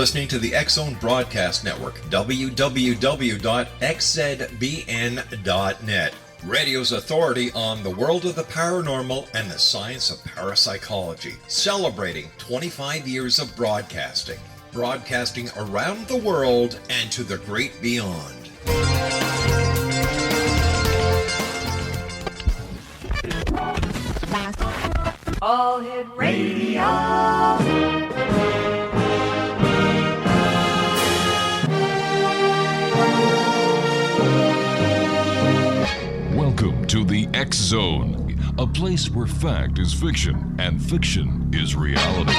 listening to the X-Zone Broadcast Network, www.xzbn.net. Radio's authority on the world of the paranormal and the science of parapsychology, celebrating 25 years of broadcasting around the world and to the great beyond. All Hit Radio. Welcome to the X-Zone, a place where fact is fiction and fiction is reality.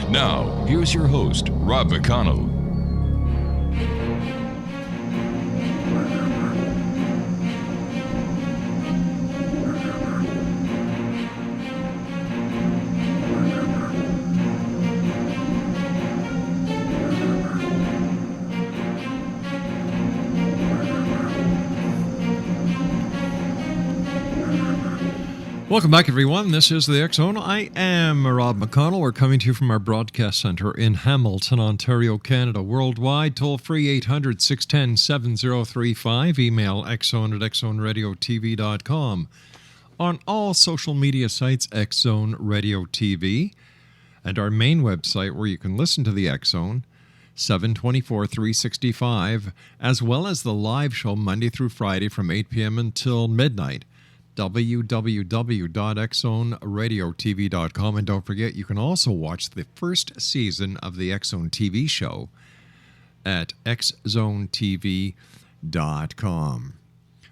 Now, here's your host, Rob McConnell. Welcome back, everyone. This is the X-Zone. I am Rob McConnell. We're coming to you from our broadcast center in Hamilton, Ontario, Canada. Worldwide, toll-free 800-610-7035. Email xzone@xzoneradiotv.com. On all social media sites, X-Zone Radio TV. And our main website where you can listen to the X-Zone, 7/24/365, as well as the live show Monday through Friday from 8 p.m. until midnight. www.xzoneradiotv.com. And don't forget, you can also watch the first season of the X-Zone TV show at xzonetv.com.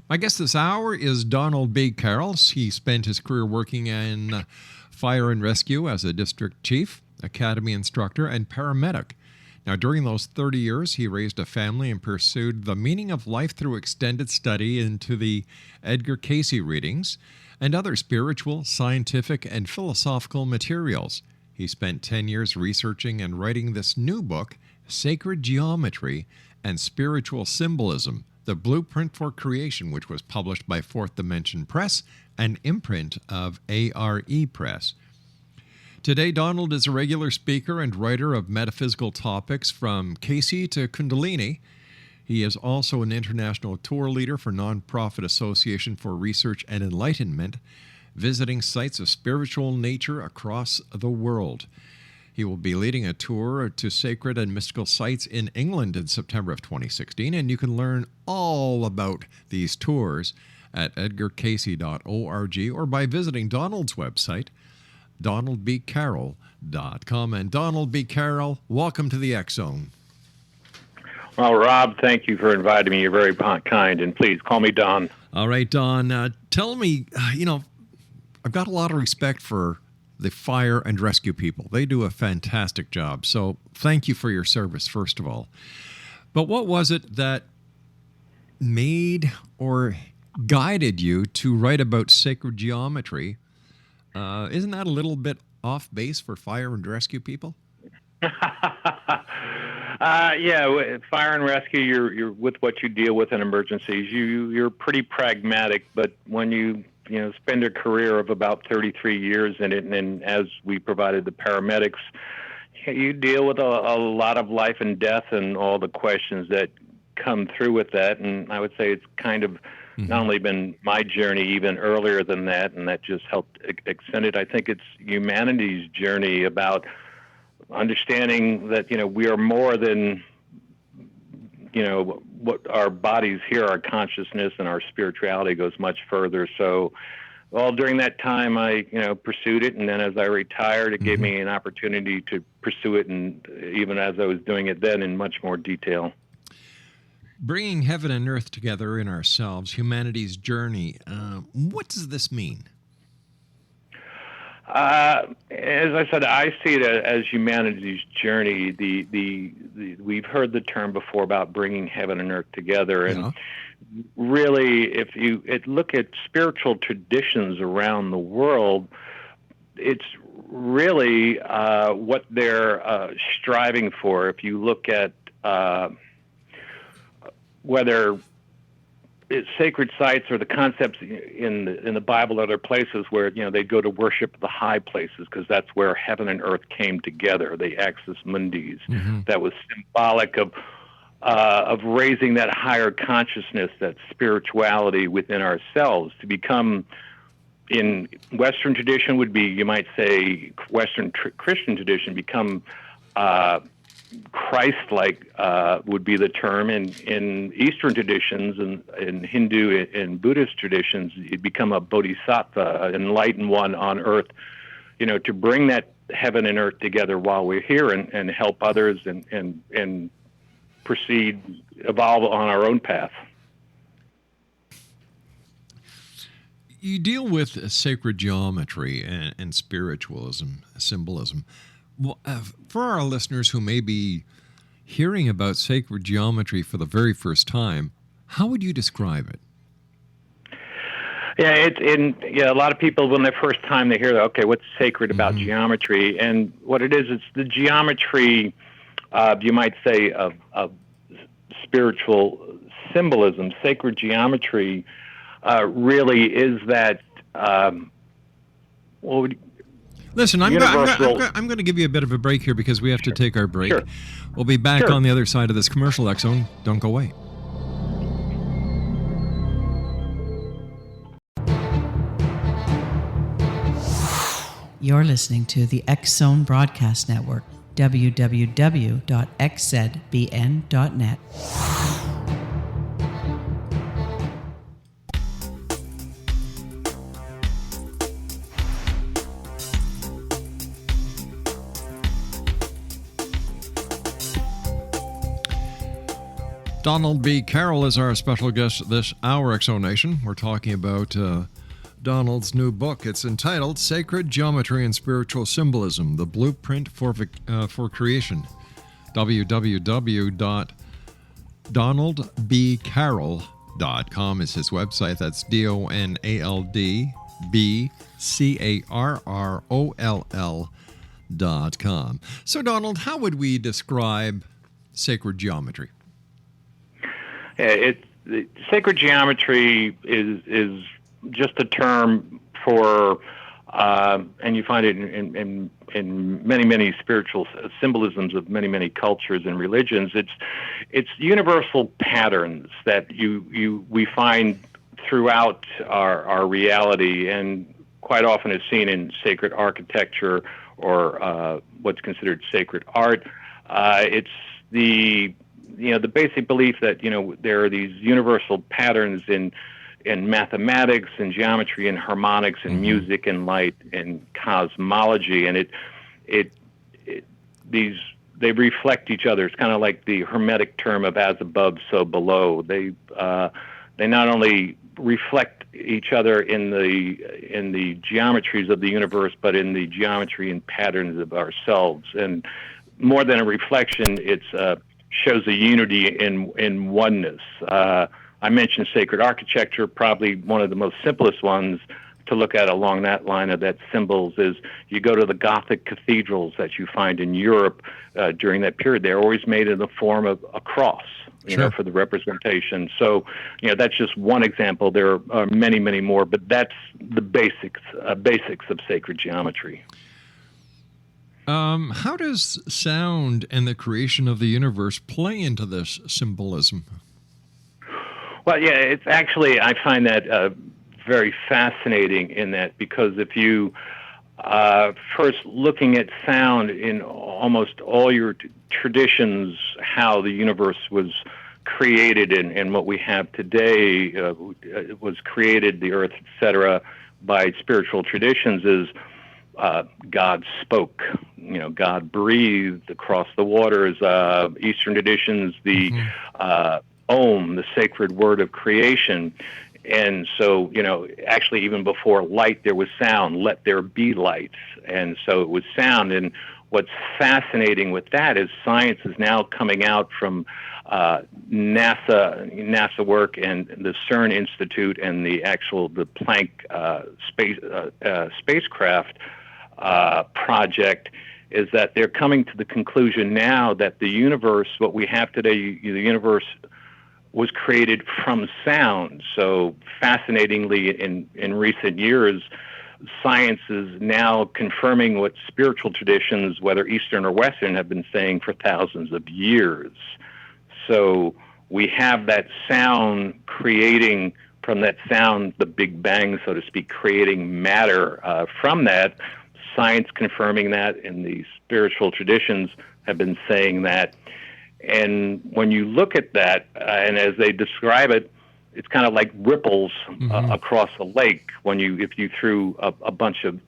My guest this hour is Donald B. Carroll. He spent his career working in fire and rescue as a district chief, academy instructor, and paramedic. Now, during those 30 years, he raised a family and pursued the meaning of life through extended study into the Edgar Cayce readings and other spiritual, scientific, and philosophical materials. He spent 10 years researching and writing this new book, Sacred Geometry and Spiritual Symbolism, The Blueprint for Creation, which was published by Fourth Dimension Press, an imprint of ARE Press. Today, Donald is a regular speaker and writer of metaphysical topics from Cayce to Kundalini. He is also an international tour leader for Nonprofit Association for Research and Enlightenment, visiting sites of spiritual nature across the world. He will be leading a tour to sacred and mystical sites in England in September of 2016, and you can learn all about these tours at edgarcayce.org or by visiting Donald's website, DonaldBCarroll.com. And Donald B. Carroll, welcome to the X-Zone. Well, Rob, thank you for inviting me. You're very kind, and please call me Don. All right, Don, tell me, I've got a lot of respect for the fire and rescue people. They do a fantastic job, so thank you for your service, first of all. But what was it that made or guided you to write about sacred geometry? Isn't that a little bit off base for fire and rescue people? Yeah, fire and rescue, you're with what you deal with in emergencies. You're pretty pragmatic, but when you spend a career of about 33 years in it, and as we provided the paramedics, you deal with a lot of life and death and all the questions that come through with that. And I would say it's kind of not only been my journey even earlier than that, and that just helped extend it. I think it's humanity's journey about understanding that, we are more than, what our bodies here, our consciousness and our spirituality goes much further. So during that time, I, pursued it. And then as I retired, it gave me an opportunity to pursue it. And even as I was doing it then in much more detail. Bringing heaven and earth together in ourselves, humanity's journey. What does this mean? As I said, I see it as humanity's journey. We've heard the term before about bringing heaven and earth together, and really, if you look at spiritual traditions around the world, it's really what they're striving for. If you look at whether sacred sites or the concepts in the Bible, other places where they go to worship the high places because that's where heaven and earth came together. The axis mundis, that was symbolic of raising that higher consciousness, that spirituality within ourselves to become. In Western tradition would be, you might say, Western Christian tradition, become Christ-like would be the term. In Eastern traditions and in Hindu and Buddhist traditions, you become a bodhisattva, an enlightened one on earth, to bring that heaven and earth together while we're here and help others and evolve on our own path. You deal with sacred geometry and spiritualism, symbolism. Well, for our listeners who may be hearing about sacred geometry for the very first time, how would you describe it? Yeah, a lot of people, when the first time they hear, okay, what's sacred about geometry? And what it is, it's the geometry, you might say, of spiritual symbolism. Sacred geometry really is that. Listen, I'm going to give you a bit of a break here because we have to take our break. Sure. We'll be back on the other side of this commercial, X-Zone. Don't go away. You're listening to the X-Zone Broadcast Network, www.xzbn.net. Donald B. Carroll is our special guest this hour, X-Zone. We're talking about Donald's new book. It's entitled Sacred Geometry and Spiritual Symbolism, The Blueprint for Creation. www.donaldbcarroll.com is his website. That's DONALDBCARROLL.com. So, Donald, how would we describe sacred geometry? Sacred geometry is just a term for, and you find it in many spiritual symbolisms of many cultures and religions. It's universal patterns that we find throughout our reality, and quite often is seen in sacred architecture or what's considered sacred art. It's the basic belief that there are these universal patterns in mathematics and geometry and harmonics and music and light and cosmology, and they reflect each other. It's kind of like the Hermetic term of as above, so below. They not only reflect each other in the geometries of the universe, but in the geometry and patterns of ourselves. And more than a reflection, it's shows a unity in oneness. I mentioned sacred architecture. Probably one of the most simplest ones to look at along that line of that symbols is you go to the Gothic cathedrals that you find in Europe during that period. They're always made in the form of a cross, for the representation. So, that's just one example. There are many more, but that's the basics of sacred geometry. How does sound and the creation of the universe play into this symbolism? Well, yeah, it's actually, I find that very fascinating in that, because if you first looking at sound in almost all your traditions, how the universe was created and what we have today was created, the earth, etc., by spiritual traditions is God spoke, God breathed across the waters. Eastern traditions, the Om, the sacred word of creation. And so, actually even before light, there was sound, let there be light. And so it was sound. And what's fascinating with that is science is now coming out from NASA work and the CERN Institute and the Planck spacecraft project, is that they're coming to the conclusion now that the universe, what we have today, the universe was created from sound. So fascinatingly, in recent years, science is now confirming what spiritual traditions, whether Eastern or Western, have been saying for thousands of years. So we have that sound creating, from that sound, the Big Bang, so to speak, creating matter from that. Science confirming that, and the spiritual traditions have been saying that. And when you look at that, and as they describe it, it's kind of like ripples across a lake. If you threw a bunch of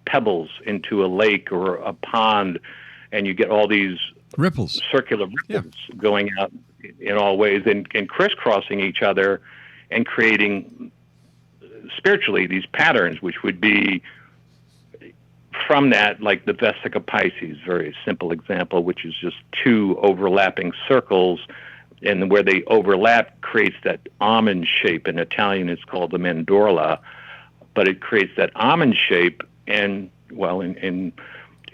pebbles into a lake or a pond, and you get all these ripples, circular ripples going out in all ways and crisscrossing each other and creating spiritually these patterns, which would be from that, like the Vesica Pisces, very simple example, which is just two overlapping circles, and where they overlap creates that almond shape. In Italian, it's called the mandorla, but it creates that almond shape. And well, in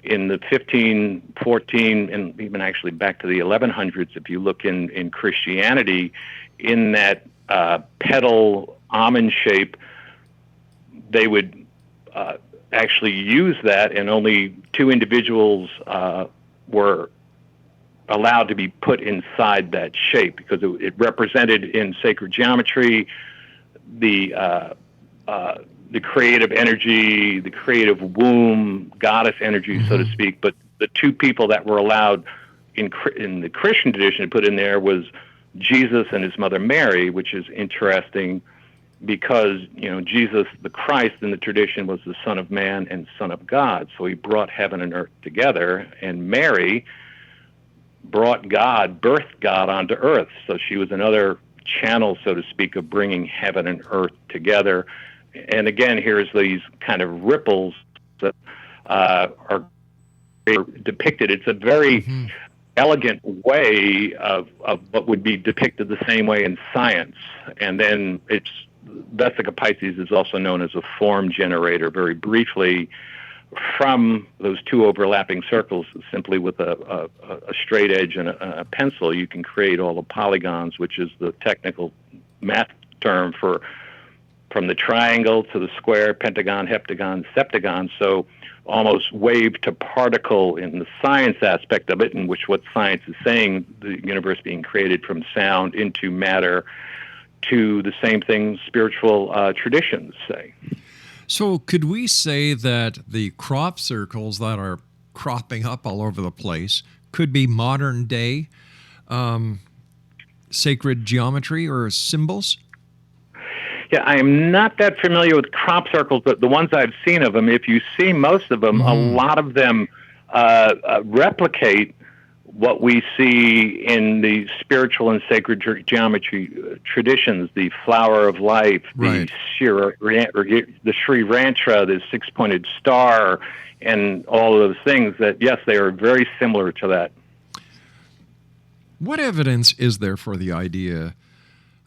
the 15, 14, and even actually back to the 1100s, if you look in Christianity, in that petal almond shape, they would actually use that, and only two individuals were allowed to be put inside that shape, because it represented in sacred geometry the creative energy, the creative womb, goddess energy, so to speak. But the two people that were allowed in the Christian tradition to put in there was Jesus and his mother Mary, which is interesting because, Jesus, the Christ in the tradition, was the Son of Man and Son of God. So he brought heaven and earth together, and Mary brought God, birthed God onto earth. So she was another channel, so to speak, of bringing heaven and earth together. And again, here's these kind of ripples that are depicted. It's a very elegant way of what would be depicted the same way in science. And then Vesica Pisces is also known as a form generator. Very briefly, from those two overlapping circles, simply with a straight edge and a pencil, you can create all the polygons, which is the technical math term from the triangle to the square, pentagon, heptagon, septagon. So almost wave to particle in the science aspect of it, in which what science is saying, the universe being created from sound into matter, to the same thing spiritual traditions say. So could we say that the crop circles that are cropping up all over the place could be modern day sacred geometry or symbols? Yeah, I am not that familiar with crop circles, but the ones I've seen of them, if you see most of them, a lot of them replicate what we see in the spiritual and sacred geometry traditions, the flower of life, the Sri Rantra, the six-pointed star, and all of those things that, yes, they are very similar to that. What evidence is there for the idea,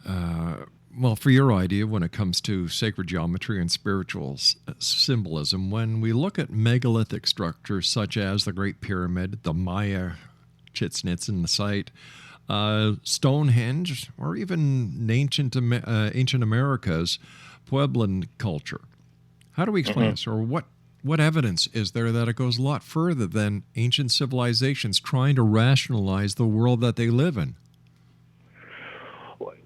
for your idea when it comes to sacred geometry and spiritual symbolism, when we look at megalithic structures such as the Great Pyramid, the Maya Chichen Itza site, Stonehenge, or even ancient America's Pueblan culture? How do we explain this? Or what evidence is there that it goes a lot further than ancient civilizations trying to rationalize the world that they live in?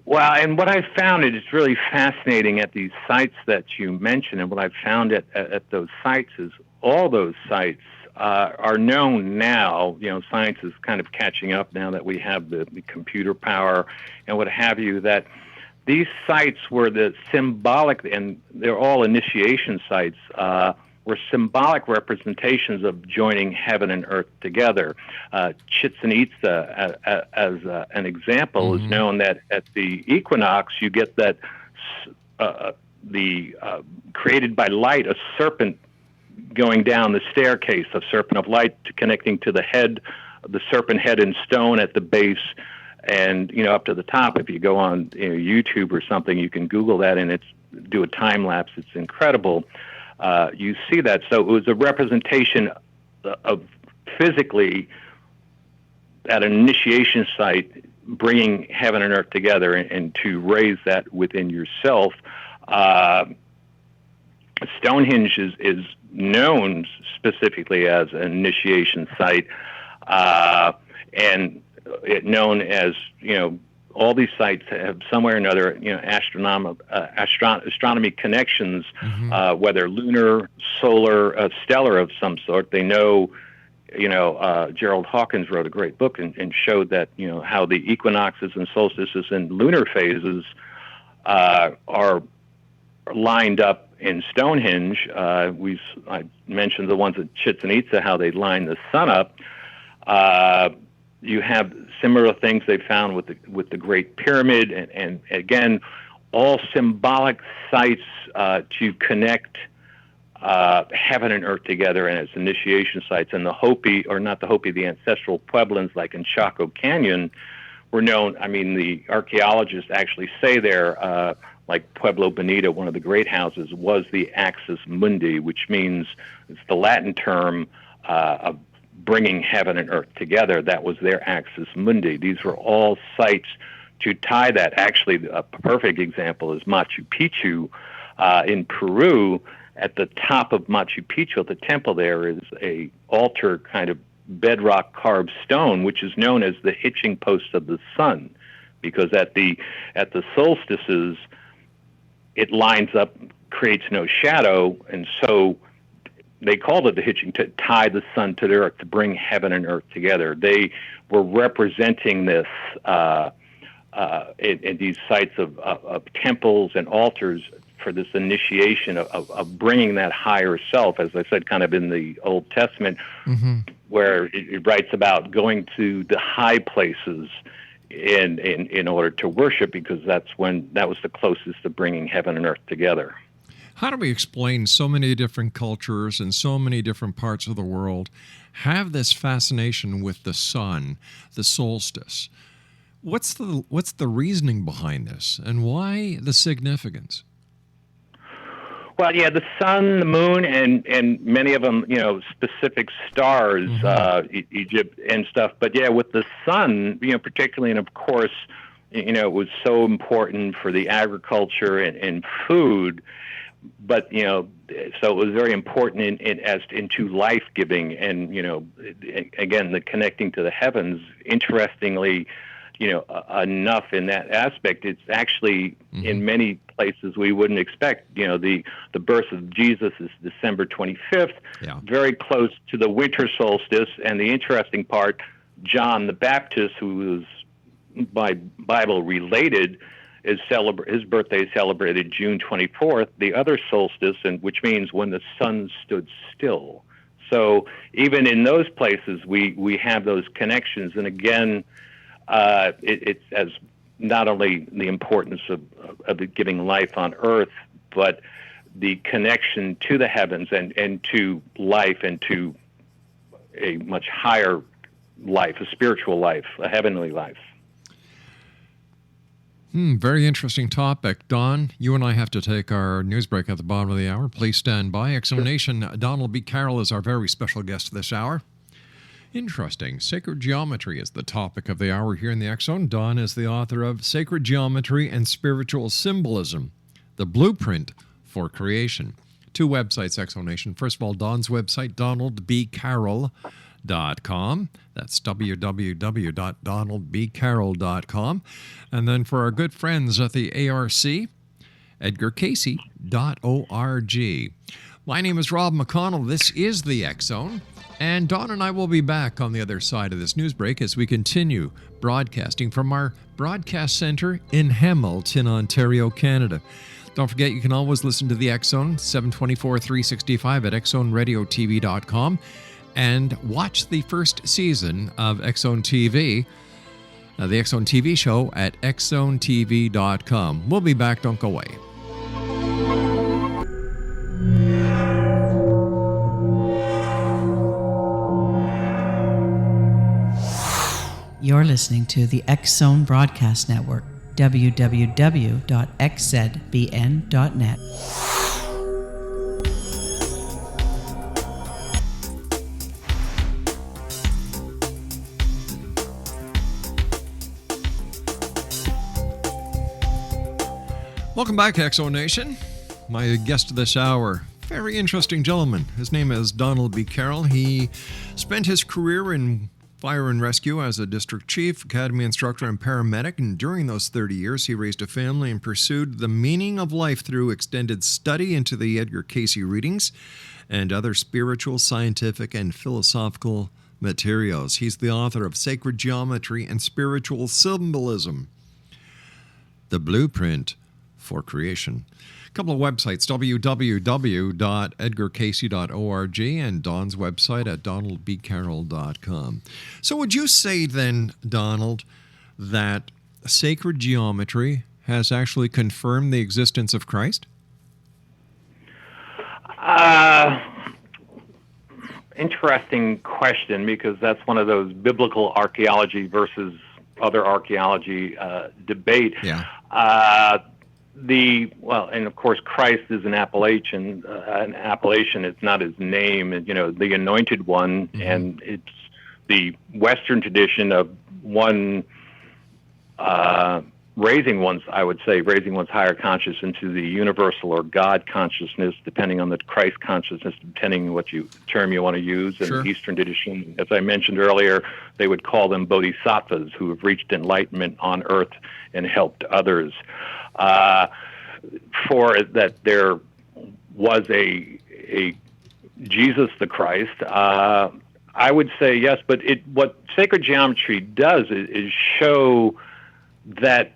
Well, and what I've found is it's really fascinating at these sites that you mentioned, and what I've found at those sites is all those sites are known now. Science is kind of catching up now that we have the computer power and what have you, that these sites were the symbolic, and they're all initiation sites, were symbolic representations of joining heaven and earth together. Chichen Itza, as an example, is known that at the equinox you get that created by light, a serpent going down the staircase, a serpent of light connecting to the head, the serpent head in stone at the base, and up to the top. If you go on YouTube or something, you can Google that and do a time lapse. It's incredible. You see that. So it was a representation of physically at an initiation site bringing heaven and earth together and to raise that within yourself. Stonehenge is known specifically as an initiation site, and it known as, all these sites have somewhere or another, astronomy connections, whether lunar, solar, stellar of some sort. They know, Gerald Hawkins wrote a great book and showed that, how the equinoxes and solstices and lunar phases are lined up in Stonehenge. I mentioned the ones at Chichen Itza, how they line the sun up. You have similar things they found with the Great Pyramid, and again, all symbolic sites to connect heaven and earth together, and as initiation sites. And the Hopi, or not the Hopi, the ancestral Pueblans, like in Chaco Canyon, were known. I mean, the archaeologists actually say there, like Pueblo Bonito, one of the great houses, was the Axis Mundi, which means, it's the Latin term of bringing heaven and earth together. That was their Axis Mundi. These were all sites to tie that. Actually, a perfect example is Machu Picchu in Peru. At the top of Machu Picchu, at the temple there, is a altar, kind of bedrock carved stone, which is known as the hitching post of the sun, because at the solstices, it lines up, creates no shadow, and so they called it the hitching, to tie the sun to the earth, to bring heaven and earth together. They were representing this in these sites of temples and altars for this initiation of bringing that higher self, as I said, kind of in the Old Testament, where it writes about going to the high places in order to worship, because that was the closest to bringing heaven and earth together. How do we explain so many different cultures and so many different parts of the world have this fascination with the sun, the solstice? What's the reasoning behind this, and why the significance? Well, yeah, the sun, the moon, and many of them, specific stars, Egypt and stuff. But yeah, with the sun, particularly, and of course, it was so important for the agriculture and food. But so it was very important into life giving, and again, the connecting to the heavens. Interestingly, enough in that aspect, it's actually in many places we wouldn't expect. The birth of Jesus is December 25th, very close to the winter solstice. And the interesting part, John the Baptist, who was by Bible related, his birthday is celebrated June 24th, the other solstice, and which means when the sun stood still. So even in those places, we have those connections. And again, it's as not only the importance of giving life on earth, but the connection to the heavens and to life, and to a much higher life, a spiritual life, a heavenly life. Very interesting topic. Don, you and I have to take our news break at the bottom of the hour. Please stand by. X-Zone Nation, Donald B. Carroll is our very special guest this hour. Interesting. Sacred geometry is the topic of the hour here in the X-Zone. Don is the author of Sacred Geometry and Spiritual Symbolism, the Blueprint for Creation. Two websites, X-Zone Nation. First of all, Don's website, donaldbcarroll.com. That's www.donaldbcarroll.com. And then for our good friends at the ARC, edgarcasey.org. My name is Rob McConnell. This is the X-Zone. And Don and I will be back on the other side of this news break as we continue broadcasting from our broadcast center in Hamilton, Ontario, Canada. Don't forget, you can always listen to the X-Zone 724-365 at xzoneradiotv.com and watch the first season of X-Zone TV, the X-Zone TV show at xzonetv.com. We'll be back. Don't go away. You're listening to the X-Zone Broadcast Network, www.xzbn.net. Welcome back, Exo Nation. My guest this hour, very interesting gentleman. His name is Donald B. Carroll. He spent his career in fire and rescue as a district chief, academy instructor, and paramedic. And during those 30 years, he raised a family and pursued the meaning of life through extended study into the Edgar Cayce readings and other spiritual, scientific, and philosophical materials. He's the author of Sacred Geometry and Spiritual Symbolism, The Blueprint for Creation. A couple of websites, www.edgarcayce.org and Don's website at donaldbcarroll.com. So would you say then, Donald, that sacred geometry has actually confirmed the existence of Christ? Interesting question, because that's one of those biblical archaeology versus other archaeology debate. Yeah. And of course, Christ is an appellation. An appellation, it's not his name. The Anointed One, and it's the Western tradition of one raising one's higher consciousness into the universal or God consciousness, depending on the Christ consciousness, depending on what term you want to use. In Sure. the Eastern tradition, as I mentioned earlier, they would call them bodhisattvas, who have reached enlightenment on earth and helped others. For that there was a Jesus the Christ, I would say yes, but what sacred geometry does is show that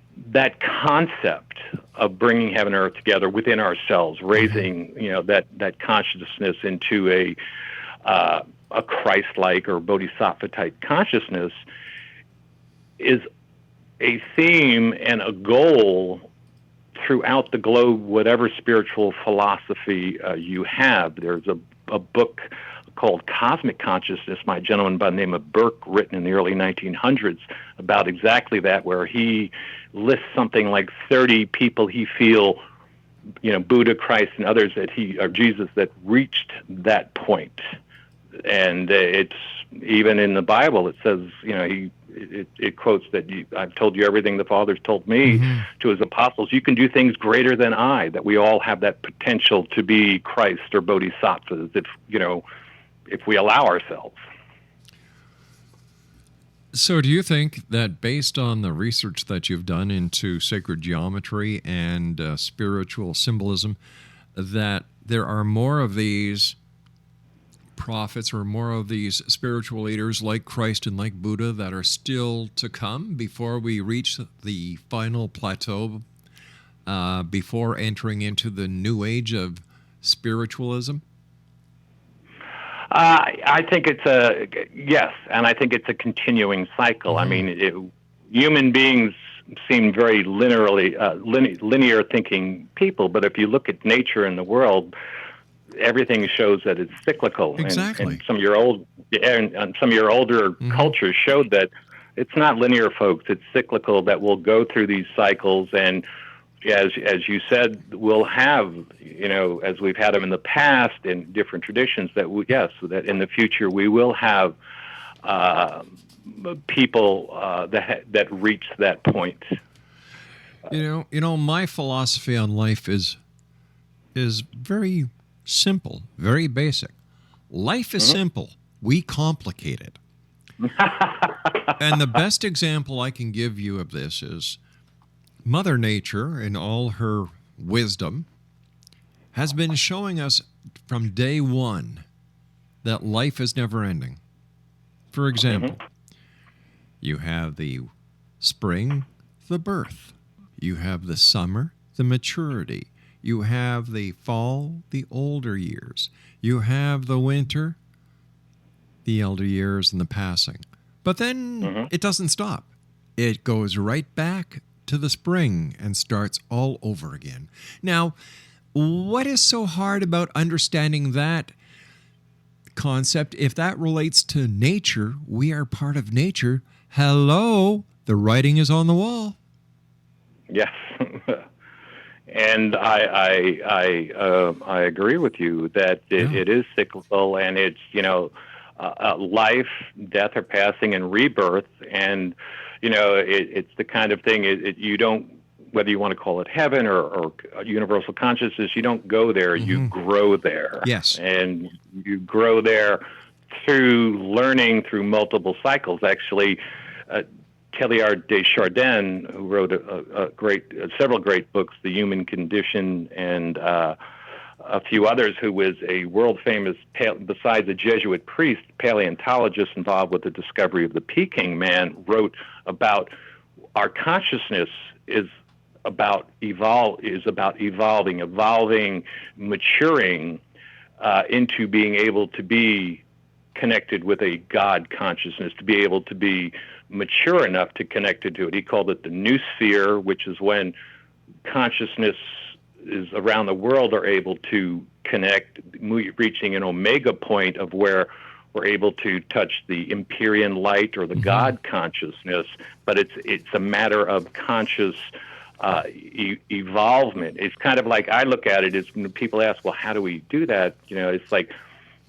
concept of bringing heaven and earth together within ourselves, raising that consciousness into a Christ-like or bodhisattva-type consciousness, is a theme and a goal throughout the globe, whatever spiritual philosophy you have. There's a book called Cosmic Consciousness by a gentleman by the name of Burke, written in the early 1900s, about exactly that, where he lists something like 30 people he feel, Buddha, Christ, and others or Jesus, that reached that point. And it's even in the Bible, it says, it quotes that I've told you everything the Father's told me to his apostles. You can do things greater than I. That we all have that potential to be Christ or bodhisattvas if we allow ourselves. So do you think that based on the research that you've done into sacred geometry and spiritual symbolism, that there are more of these prophets or more of these spiritual leaders like Christ and like Buddha that are still to come before we reach the final plateau, before entering into the new age of spiritualism? I think yes, and I think it's a continuing cycle. I mean, human beings seem very linear thinking people, but if you look at nature and the world, everything shows that it's cyclical. Exactly. And some of your older cultures showed that it's not linear, folks. It's cyclical, that we'll go through these cycles. And as you said, we'll have, as we've had them in the past in different traditions, that that in the future we will have people that reach that point. My philosophy on life is very simple, very basic. Life is simple. We complicate it. And the best example I can give you of this is Mother Nature, in all her wisdom, has been showing us from day one that life is never ending. For example, you have the spring, the birth. You have the summer, the maturity. You have the fall, the older years. You have the winter, the elder years, and the passing. But then it doesn't stop. It goes right back to the spring and starts all over again. Now, what is so hard about understanding that concept? If that relates to nature, we are part of nature. Hello, the writing is on the wall. Yes. And I agree with you that it is cyclical, and it's life, death, or passing, and rebirth, and it's the kind of thing you don't whether you want to call it heaven or universal consciousness, you don't go there, you grow there. Yes. And you grow there through learning through multiple cycles. Actually, Teilhard de Chardin, who wrote several great books, The Human Condition and a few others, who was a world-famous, besides a Jesuit priest, paleontologist involved with the discovery of the Peking man, wrote about our consciousness is about evolving, maturing into being able to be connected with a God consciousness, to be able to be mature enough to connect to it. He called it the new sphere, which is when consciousness is around the world are able to connect, reaching an omega point of where we're able to touch the Empyrean light or the God consciousness, but it's a matter of conscious evolvement. It's kind of like, I look at it as when people ask, well, how do we do that? It's like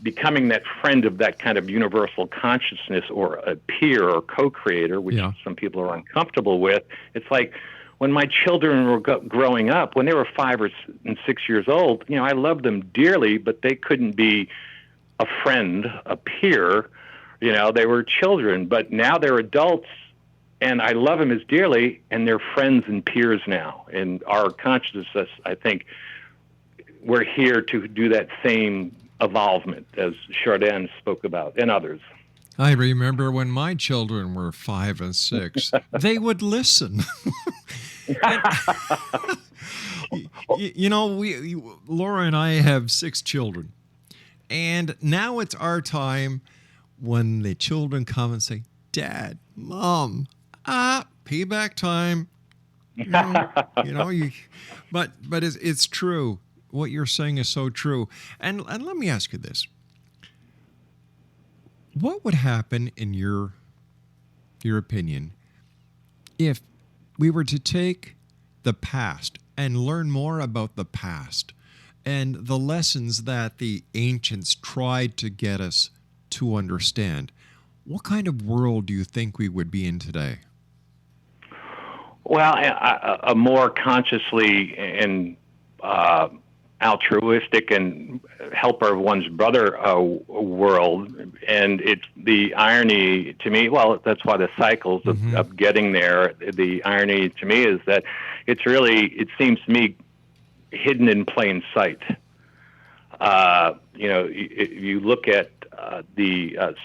becoming that friend of that kind of universal consciousness, or a peer or co-creator, which some people are uncomfortable with. It's like when my children were growing up, when they were 5 or 6 years old, I loved them dearly, but they couldn't be a friend, a peer. They were children, but now they're adults, and I love them as dearly, and they're friends and peers now. And our consciousness, I think, we're here to do that same evolvement, as Chardin spoke about, and others. I remember when my children were 5 and 6, they would listen. Laura and I have 6 children. And now it's our time when the children come and say, Dad, Mom, payback time. But it's true. What you're saying is so true. And let me ask you this. What would happen, in your opinion, if we were to take the past and learn more about the past and the lessons that the ancients tried to get us to understand? What kind of world do you think we would be in today? Well, a more consciously and altruistic and helper of one's brother world. And it's the irony to me, well, that's why the cycles of getting there, the irony to me is that it's really, it seems to me, hidden in plain sight. You look at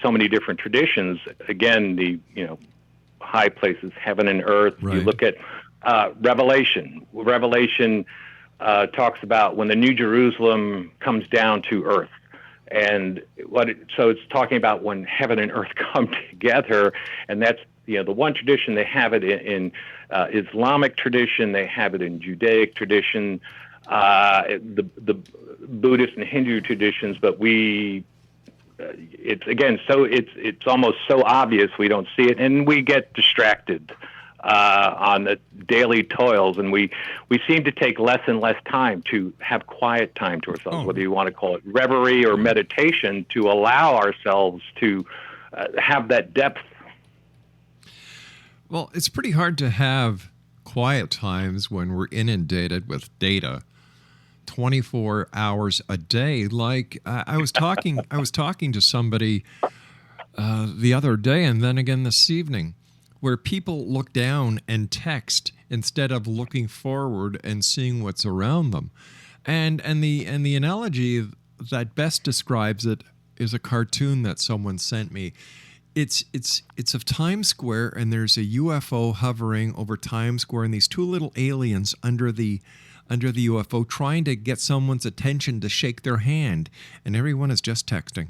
so many different traditions, again, the high places, heaven and earth. Right. You look at Revelation. Revelation talks about when the New Jerusalem comes down to earth, and so it's talking about when heaven and earth come together, and that's the one tradition. They have it in Islamic tradition, they have it in Judaic tradition, the Buddhist and Hindu traditions, but it's almost so obvious we don't see it, and we get distracted on the daily toils, and we seem to take less and less time to have quiet time to ourselves, whether you want to call it reverie or meditation, to allow ourselves to have that depth. Well, it's pretty hard to have quiet times when we're inundated with data 24 hours a day. Like I was talking to somebody the other day, and then again this evening, where people look down and text instead of looking forward and seeing what's around them. And the analogy that best describes it is a cartoon that someone sent me. It's of Times Square, and there's a UFO hovering over Times Square, and these two little aliens under the UFO trying to get someone's attention to shake their hand, and everyone is just texting.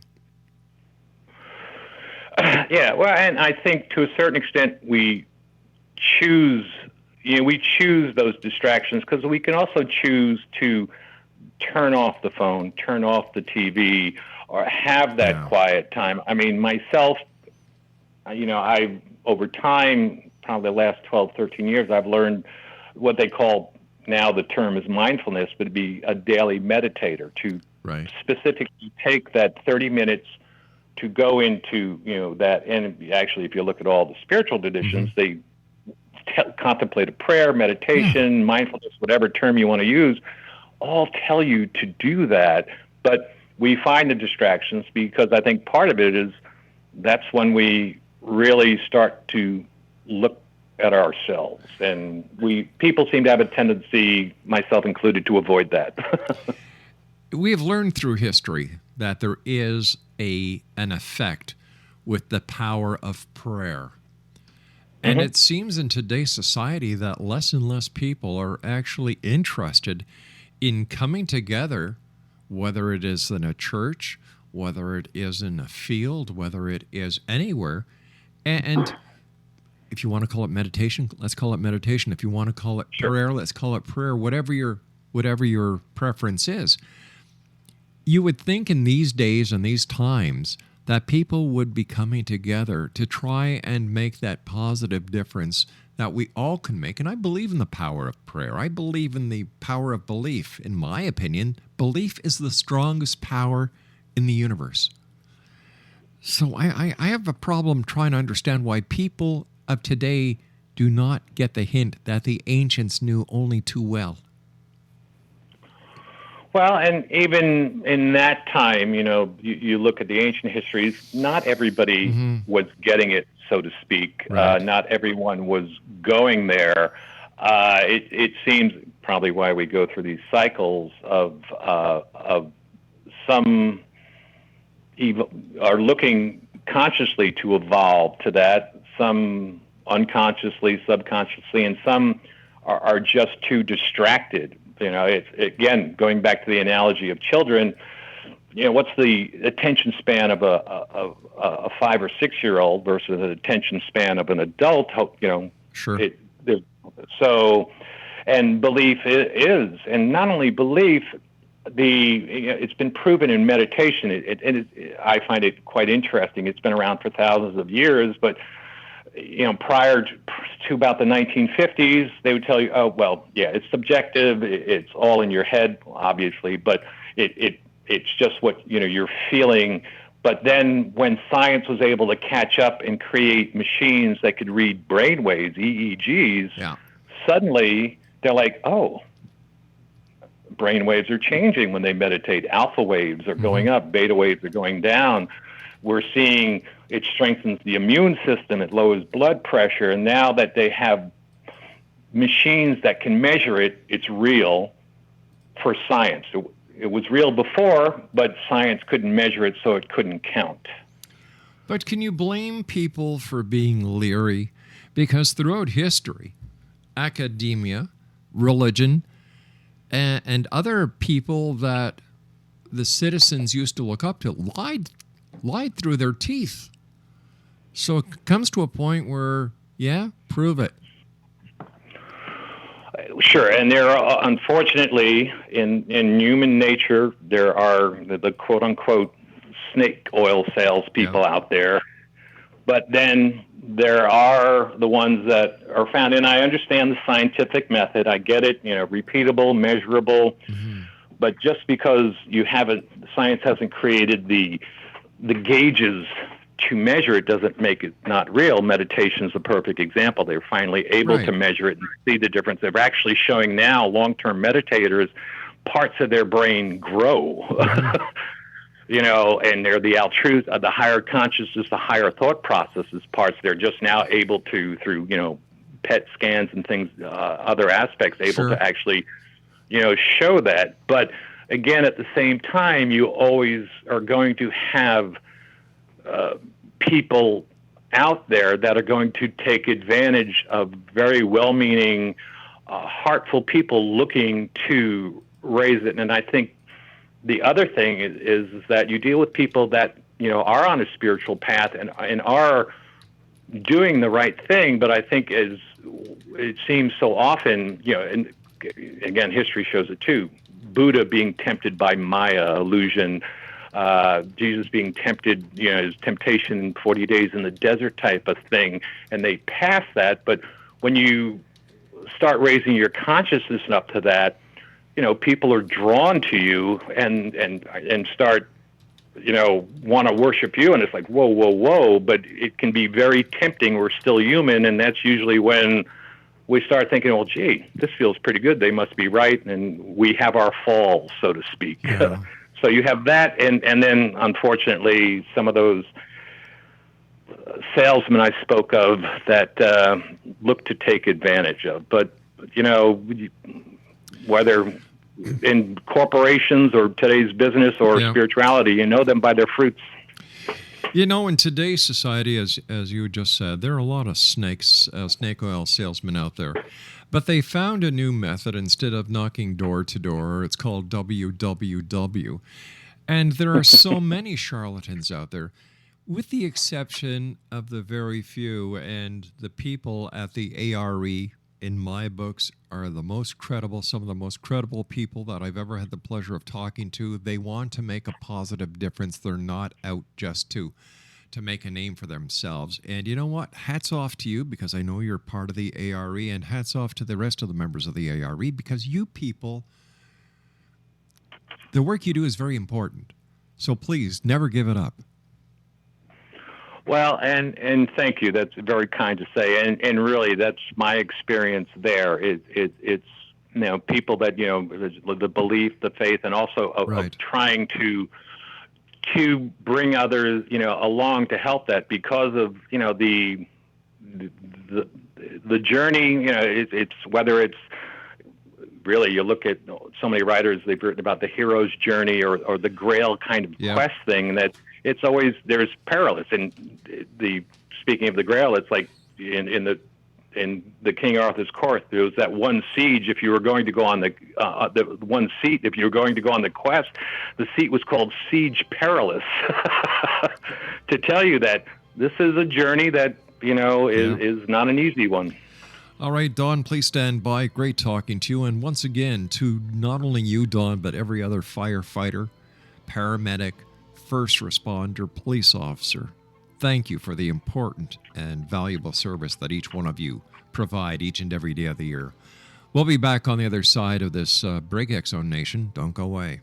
Yeah, well, and I think to a certain extent we choose those distractions, because we can also choose to turn off the phone, turn off the TV, or have that quiet time. I mean, myself, I over time, probably the last 12, 13 years, I've learned what they call, now the term is mindfulness, but to be a daily meditator, to specifically take that 30 minutes to go into, that. And actually, if you look at all the spiritual traditions, they contemplative prayer, meditation, mindfulness, whatever term you want to use, all tell you to do that. But we find the distractions because I think part of it is that's when we really start to look at ourselves. And people seem to have a tendency, myself included, to avoid that. We have learned through history that there is an effect with the power of prayer. And it seems in today's society that less and less people are actually interested in coming together, whether it is in a church, whether it is in a field, whether it is anywhere. And if you want to call it meditation, let's call it meditation. If you want to call it prayer, let's call it prayer, whatever your preference is. You would think in these days and these times that people would be coming together to try and make that positive difference that we all can make. And I believe in the power of prayer. I believe in the power of belief. In my opinion, belief is the strongest power in the universe. So I have a problem trying to understand why people of today do not get the hint that the ancients knew only too well. Well, and even in that time, you look at the ancient histories, not everybody was getting it, so to speak. Right. Not everyone was going there. It seems probably why we go through these cycles of some are looking consciously to evolve to that, some unconsciously, subconsciously, and some are just too distracted. It's, again, going back to the analogy of children, what's the attention span of a 5 or 6 year old versus the attention span of an adult? Sure. And belief is, and not only belief, it's been proven in meditation. I find it quite interesting. It's been around for thousands of years, but prior to about the 1950s, they would tell you, oh, well, yeah, it's subjective. It's all in your head, obviously, but it's just what, you're feeling. But then when science was able to catch up and create machines that could read brainwaves, EEGs, suddenly they're like, oh, brainwaves are changing when they meditate. Alpha waves are going up. Beta waves are going down. We're seeing it strengthens the immune system. It lowers blood pressure. And now that they have machines that can measure it, it's real for science. It was real before, but science couldn't measure it, so it couldn't count. But can you blame people for being leery? Because throughout history, academia, religion, and other people that the citizens used to look up to lied through their teeth. So it comes to a point where, prove it. Sure, and there are, unfortunately, in human nature, there are the quote-unquote snake oil salespeople out there. But then there are the ones that are found, and I understand the scientific method. I get it, repeatable, measurable. But just because science hasn't created the gauges to measure it doesn't make it not real. Meditation is a perfect example. They're finally able to measure it and see the difference. They're actually showing now long-term meditators, parts of their brain grow. And they're the higher consciousness, the higher thought processes parts. They're just now able to, through, PET scans and things, other aspects, able to actually, show that. But again, at the same time, you always are going to have people out there that are going to take advantage of very well-meaning, heartful people looking to raise it. And I think the other thing is that you deal with people that are on a spiritual path and are doing the right thing. But I think as it seems so often, and again, history shows it too. Buddha being tempted by Maya illusion. Jesus being tempted, his temptation in 40 days in the desert type of thing, and they pass that. But when you start raising your consciousness up to that, people are drawn to you and start, want to worship you, and it's like, whoa. But it can be very tempting. We're still human, and that's usually when we start thinking, well, gee, this feels pretty good. They must be right. And we have our falls, so to speak. Yeah. So you have that. And then, unfortunately, some of those salesmen I spoke of that look to take advantage of. But, whether in corporations or today's business or spirituality, you know them by their fruits. In today's society, as you just said, there are a lot of snake oil salesmen out there. But they found a new method. Instead of knocking door to door, it's called WWW. And there are so many charlatans out there, with the exception of the very few. And the people at the ARE, in my books, are the most credible, some of the most credible people that I've ever had the pleasure of talking to. They want to make a positive difference. They're not out just to make a name for themselves. And you know what? Hats off to you, because I know you're part of the ARE, and hats off to the rest of the members of the ARE, because you people, the work you do is very important. So please, never give it up. Well, and thank you. That's very kind to say. And really, that's my experience there. It's people that, the belief, the faith, and also of trying to bring others, along to help that, because of, the journey, it's whether it's really, you look at so many writers, they've written about the hero's journey or the Grail kind of quest thing, that it's always, there's perilous. And speaking of the Grail, it's like in the King Arthur's court, there was that one siege. If you were going to go on the one seat, if you were going to go on the quest, the seat was called Siege Perilous, to tell you that this is a journey that is not an easy one. All right, Don, please stand by. Great talking to you. And once again, to not only you, Don, but every other firefighter, paramedic, first responder, police officer, thank you for the important and valuable service that each one of you provide each and every day of the year. We'll be back on the other side of this break, X Zone Nation. Don't go away.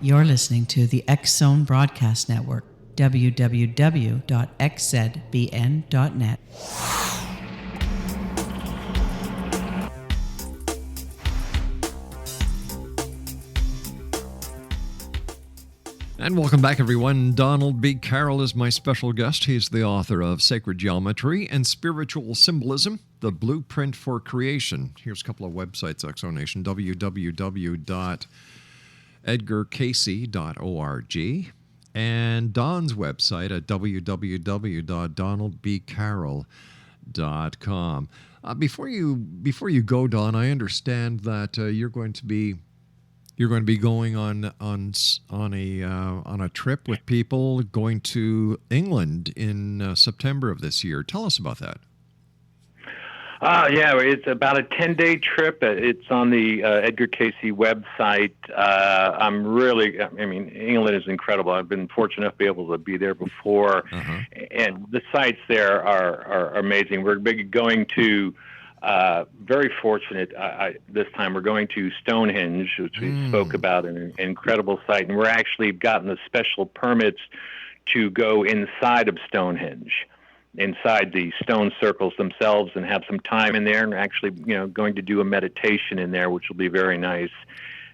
You're listening to the X Zone Broadcast Network, www.xzbn.net. And welcome back, everyone. Donald B. Carroll is my special guest. He's the author of Sacred Geometry and Spiritual Symbolism, The Blueprint for Creation. Here's a couple of websites, Exonation, www.edgarcasey.org, and Don's website at www.donaldbcarroll.com. Before you go, Don, I understand that you're going to be going on a trip with people going to England in September of this year. Tell us about that. Yeah, it's about a 10-day trip. It's on the Edgar Cayce website. England is incredible. I've been fortunate enough to be able to be there before, and the sites there are amazing. We're going to, very fortunate this time, we're going to Stonehenge, which we spoke about, an incredible site, and we're actually gotten the special permits to go inside of Stonehenge, inside the stone circles themselves, and have some time in there, and actually, going to do a meditation in there, which will be very nice.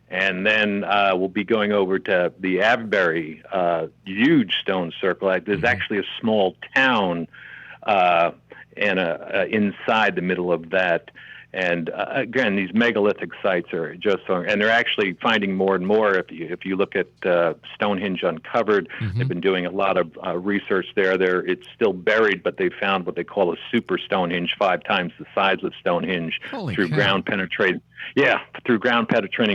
And then we'll be going over to the Avebury, huge stone circle. There's actually a small town inside the middle of that. And again, these megalithic sites are just so, and they're actually finding more and more. If you look at Stonehenge Uncovered, they've been doing a lot of research there. It's still buried, but they found what they call a super Stonehenge, 5 times the size of Stonehenge, through ground penetrating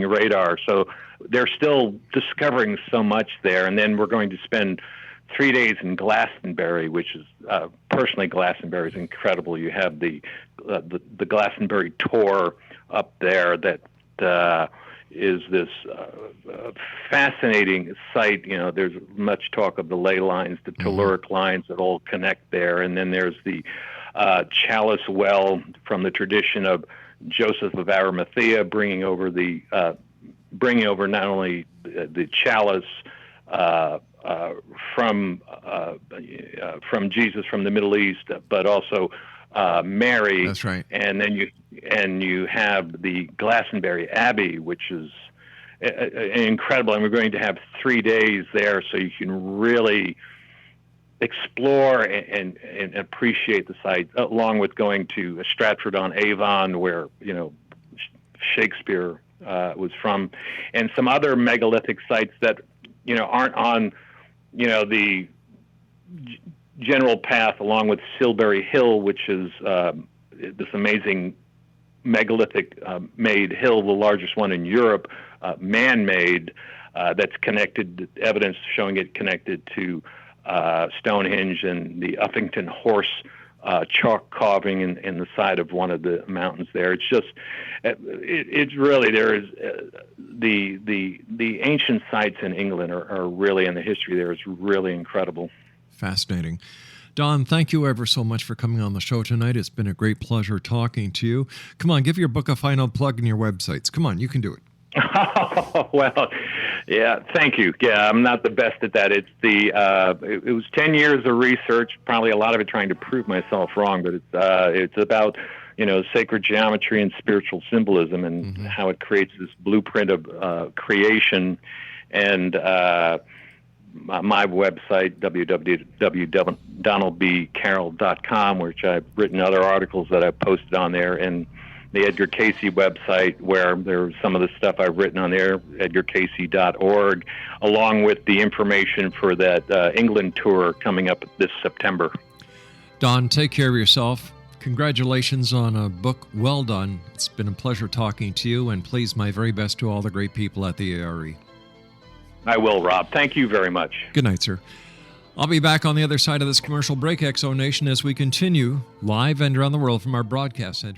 radar. So they're still discovering so much there. And then we're going to spend 3 days in Glastonbury, which is personally, Glastonbury is incredible. You have the Glastonbury tour up there that is this fascinating site. You know, there's much talk of the ley lines, the telluric lines that all connect there, and then there's the chalice well from the tradition of Joseph of Arimathea, bringing over not only the chalice from Jesus from the Middle East, but also Mary. That's right. And then you have the Glastonbury Abbey, which is incredible. And we're going to have 3 days there, so you can really explore and appreciate the site, along with going to Stratford-on-Avon, where Shakespeare was from, and some other megalithic sites that aren't on the general path, along with Silbury Hill, which is this amazing megalithic made hill, the largest one in Europe, man-made, that's connected, evidence showing it connected to Stonehenge and the Uffington horse chalk carving in the side of one of the mountains there. It's just, it's really, there is the ancient sites in England are really, and the history there is really incredible. Fascinating. Don, thank you ever so much for coming on the show tonight. It's been a great pleasure talking to you. Come on, give your book a final plug in your websites. Come on, you can do it. Well, yeah, thank you. Yeah, I'm not the best at that. It's it was 10 years of research, probably a lot of it trying to prove myself wrong, but it's about, sacred geometry and spiritual symbolism and how it creates this blueprint of creation. And my website, www.donaldbcarroll.com, which I've written other articles that I've posted on there, and the Edgar Casey website, where there's some of the stuff I've written on there, edgarcasey.org, along with the information for that England tour coming up this September. Don, take care of yourself. Congratulations on a book well done. It's been a pleasure talking to you, and please, my very best to all the great people at the ARE. I will, Rob. Thank you very much. Good night, sir. I'll be back on the other side of this commercial break, Exo Nation, as we continue live and around the world from our broadcast center.